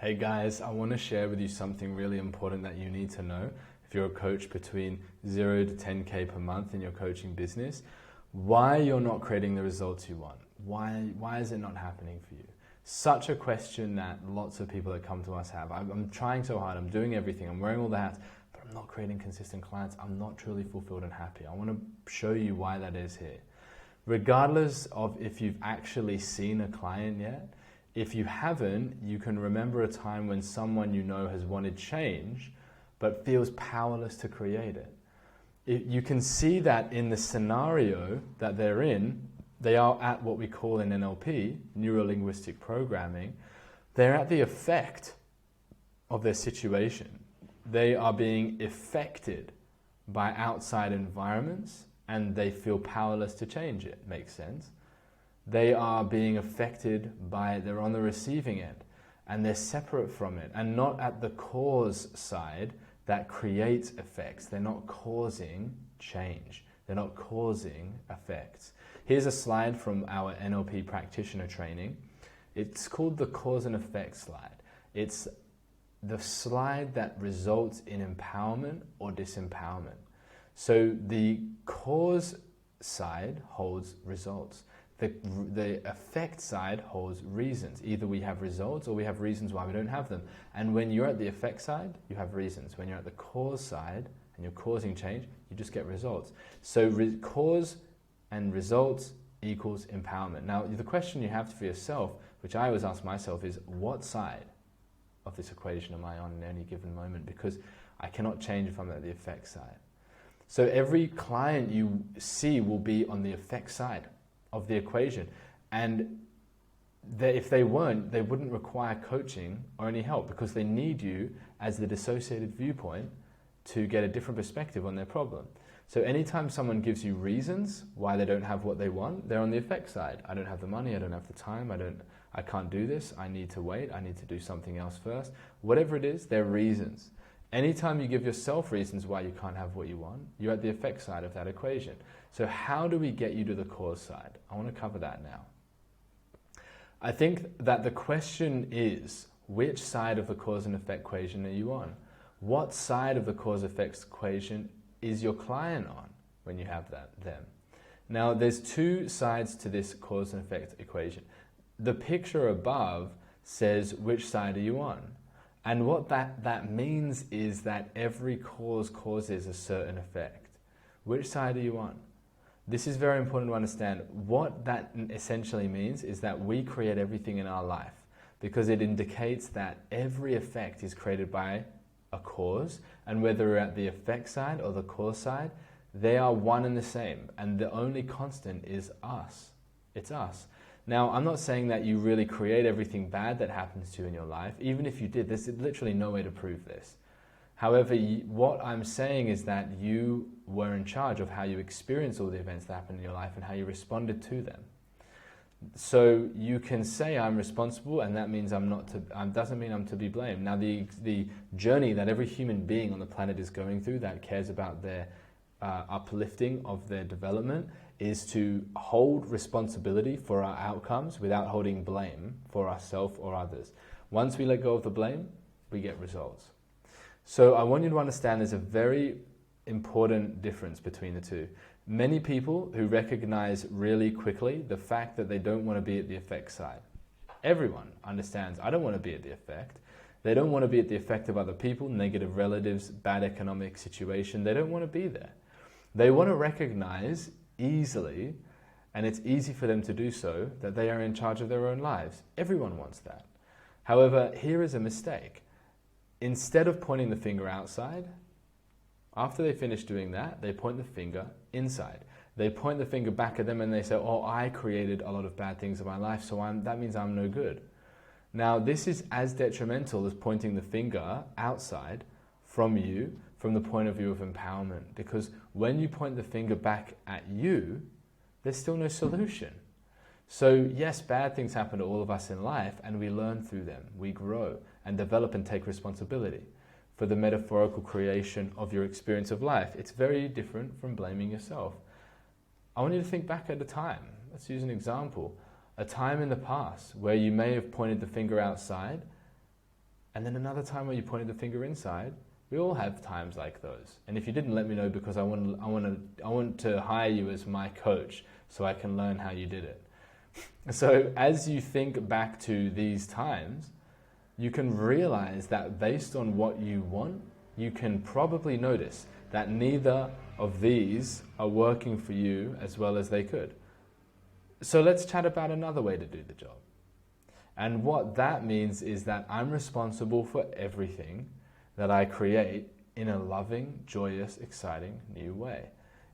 Hey guys, I want to share with you something really important that you need to know if you're a coach between 0 to 10K per month in your coaching business. Why you're not creating the results you want. Why is it not happening for you? Such a question that lots of people that come to us have. I'm trying so hard, I'm doing everything, I'm wearing all the hats, but I'm not creating consistent clients. I'm not truly fulfilled and happy. I want to show you why that is here. Regardless of if you've actually seen a client yet, if you haven't, you can remember a time when someone you know has wanted change, but feels powerless to create it. You can see that in the scenario that they're in. They are at what we call in NLP, neuro-linguistic programming, they're at the effect of their situation. They are being affected by outside environments and they feel powerless to change it. Makes sense? They are being affected by, they're on the receiving end and they're separate from it and not at the cause side that creates effects. They're not causing change. They're not causing effects. Here's a slide from our NLP practitioner training. It's called the cause and effect slide. It's the slide that results in empowerment or disempowerment. So the cause side holds results. The effect side holds reasons. Either we have results or we have reasons why we don't have them. And when you're at the effect side, you have reasons. When you're at the cause side and you're causing change, you just get results. So cause and results equals empowerment. Now, the question you have for yourself, which I always ask myself, is what side of this equation am I on in any given moment? Because I cannot change if I'm at the effect side. So every client you see will be on the effect side of the equation. And if they weren't, they wouldn't require coaching or any help because they need you as the dissociated viewpoint to get a different perspective on their problem. So anytime someone gives you reasons why they don't have what they want, they're on the effect side. I don't have the money, I don't have the time, I can't do this, I need to wait, I need to do something else first. Whatever it is, they're reasons. Anytime you give yourself reasons why you can't have what you want, you're at the effect side of that equation. So how do we get you to the cause side? I want to cover that now. I think that the question is, which side of the cause and effect equation are you on? What side of the cause-effect equation is your client on when you have them? Now, there's two sides to this cause and effect equation. The picture above says, which side are you on? And what that means is that every cause causes a certain effect. Which side are you on? This is very important to understand. What that essentially means is that we create everything in our life because it indicates that every effect is created by a cause, and whether we're at the effect side or the cause side, they are one and the same, and the only constant is us. It's us. Now, I'm not saying that you really create everything bad that happens to you in your life. Even if you did, there's literally no way to prove this. However, what I'm saying is that you were in charge of how you experienced all the events that happened in your life and how you responded to them. So you can say I'm responsible, and that means doesn't mean I'm to be blamed. Now, the journey that every human being on the planet is going through that cares about their uplifting of their development is to hold responsibility for our outcomes without holding blame for ourselves or others. Once we let go of the blame, we get results. So I want you to understand there's a very important difference between the two. Many people who recognize really quickly the fact that they don't want to be at the effect side. Everyone understands, I don't want to be at the effect. They don't want to be at the effect of other people, negative relatives, bad economic situation. They don't want to be there. They want to recognize easily, and it's easy for them to do so, that they are in charge of their own lives. Everyone wants that. However, here is a mistake. Instead of pointing the finger outside, after they finish doing that, they point the finger inside. They point the finger back at them and they say, oh, I created a lot of bad things in my life, so that means I'm no good. Now, this is as detrimental as pointing the finger outside from you from the point of view of empowerment. Because when you point the finger back at you, there's still no solution. So yes, bad things happen to all of us in life and we learn through them. We grow and develop and take responsibility for the metaphorical creation of your experience of life. It's very different from blaming yourself. I want you to think back at a time. Let's use an example. A time in the past where you may have pointed the finger outside And then another time where you pointed the finger inside. We all have times like those. And if you didn't, let me know, because I want to hire you as my coach so I can learn how you did it. So as you think back to these times, you can realize that based on what you want, you can probably notice that neither of these are working for you as well as they could. So let's chat about another way to do the job. And what that means is that I'm responsible for everything that I create in a loving, joyous, exciting new way.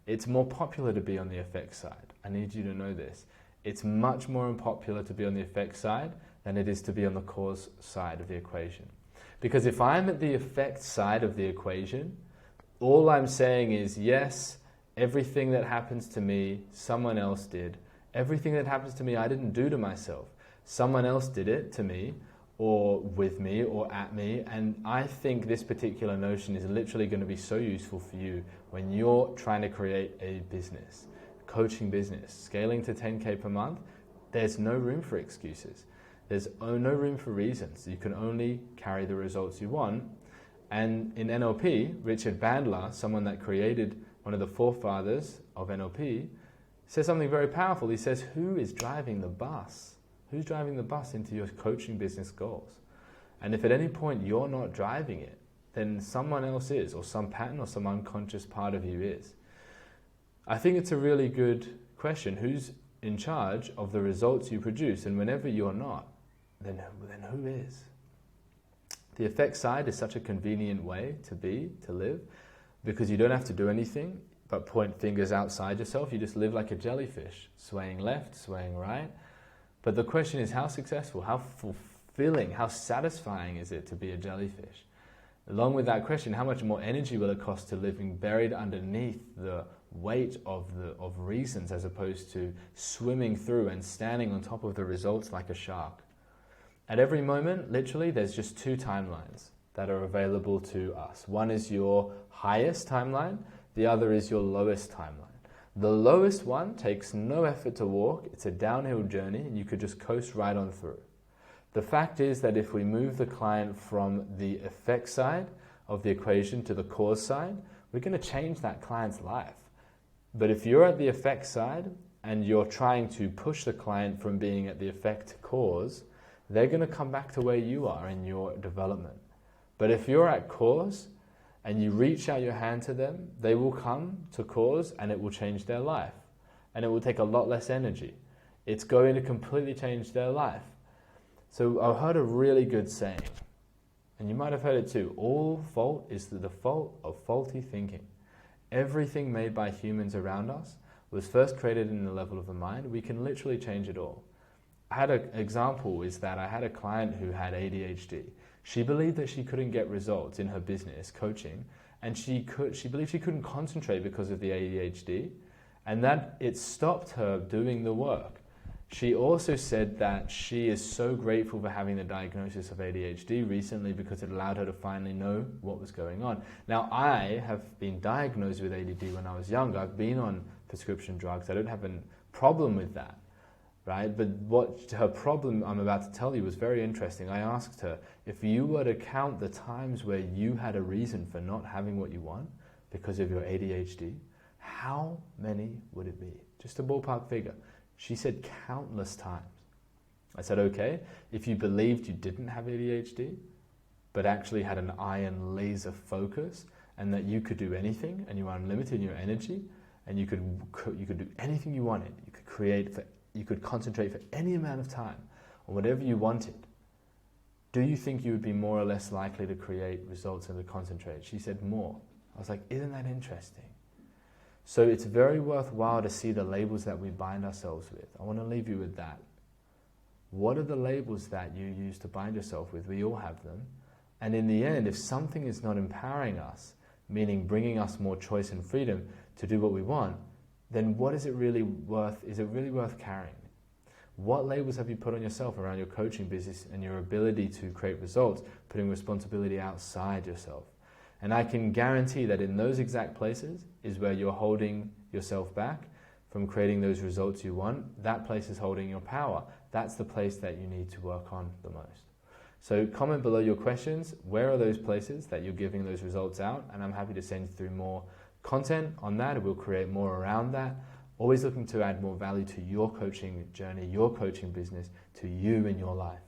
It's more popular to be on the effect side. I need you to know this. It's much more unpopular to be on the effect side than it is to be on the cause side of the equation. Because if I'm at the effect side of the equation, all I'm saying is, yes, everything that happens to me, someone else did. Everything that happens to me, I didn't do to myself. Someone else did it to me, or with me, or at me. And I think this particular notion is literally going to be so useful for you when you're trying to create a business, coaching business, scaling to 10K per month. There's no room for excuses. There's no room for reasons. You can only carry the results you want. And in NLP, Richard Bandler, someone that created one of the forefathers of NLP, says something very powerful. He says, who is driving the bus? Who's driving the bus into your coaching business goals? And if at any point you're not driving it, then someone else is, or some pattern or some unconscious part of you is. I think it's a really good question. Who's in charge of the results you produce? And whenever you're not, then who is? The effect side is such a convenient way to live, because you don't have to do anything but point fingers outside yourself. You just live like a jellyfish, swaying left, swaying right. But the question is, how successful, how fulfilling, how satisfying is it to be a jellyfish? Along with that question, how much more energy will it cost to living buried underneath the weight of reasons, as opposed to swimming through and standing on top of the results like a shark? At every moment, literally, there's just two timelines that are available to us. One is your highest timeline, the other is your lowest timeline. The lowest one takes no effort to walk, it's a downhill journey, and you could just coast right on through. The fact is that if we move the client from the effect side of the equation to the cause side, we're going to change that client's life. But if you're at the effect side and you're trying to push the client from being at the effect to cause, they're going to come back to where you are in your development. But if you're at cause and you reach out your hand to them, they will come to cause and it will change their life. And it will take a lot less energy. It's going to completely change their life. So I heard a really good saying, and you might have heard it too. All fault is the fault of faulty thinking. Everything made by humans around us was first created in the level of the mind. We can literally change it all. I had an example is that I had a client who had ADHD. She believed that she couldn't get results in her business coaching, and she believed she couldn't concentrate because of the ADHD, and that it stopped her doing the work. She also said that she is so grateful for having the diagnosis of ADHD recently, because it allowed her to finally know what was going on. Now, I have been diagnosed with ADD when I was younger. I've been on prescription drugs. I don't have a problem with that, right? But what her problem I'm about to tell you was very interesting. I asked her, if you were to count the times where you had a reason for not having what you want because of your ADHD, how many would it be? Just a ballpark figure. She said countless times. I said, okay, if you believed you didn't have ADHD, but actually had an iron laser focus, and that you could do anything, and you were unlimited in your energy, and you could do anything you wanted, you could concentrate for any amount of time on whatever you wanted, do you think you would be more or less likely to create results and to concentrate? She said more. I was like, isn't that interesting? So it's very worthwhile to see the labels that we bind ourselves with. I want to leave you with that. What are the labels that you use to bind yourself with? We all have them. And in the end, if something is not empowering us, meaning bringing us more choice and freedom to do what we want, then what is it really worth? Is it really worth carrying? What labels have you put on yourself around your coaching business and your ability to create results, putting responsibility outside yourself? And I can guarantee that in those exact places is where you're holding yourself back from creating those results you want. That place is holding your power. That's the place that you need to work on the most. So comment below your questions. Where are those places that you're giving those results out? And I'm happy to send you through more content on that. We'll create more around that. Always looking to add more value to your coaching journey, your coaching business, to you in your life.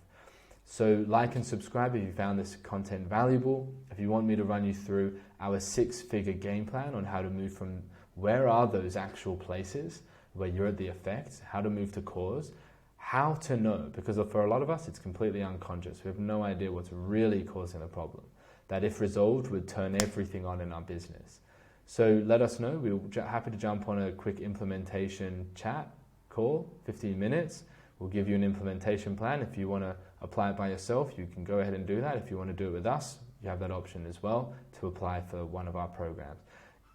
So like and subscribe if you found this content valuable. If you want me to run you through our 6-figure game plan on how to move from where are those actual places where you're at the effect, how to move to cause, how to know, because for a lot of us it's completely unconscious. We have no idea what's really causing the problem. That if resolved would turn everything on in our business. So let us know. We're happy to jump on a quick implementation chat call, 15 minutes. We'll give you an implementation plan. If you want to apply it by yourself, you can go ahead and do that. If you want to do it with us, you have that option as well to apply for one of our programs.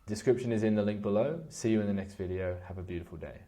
Description is in the link below. See you in the next video. Have a beautiful day.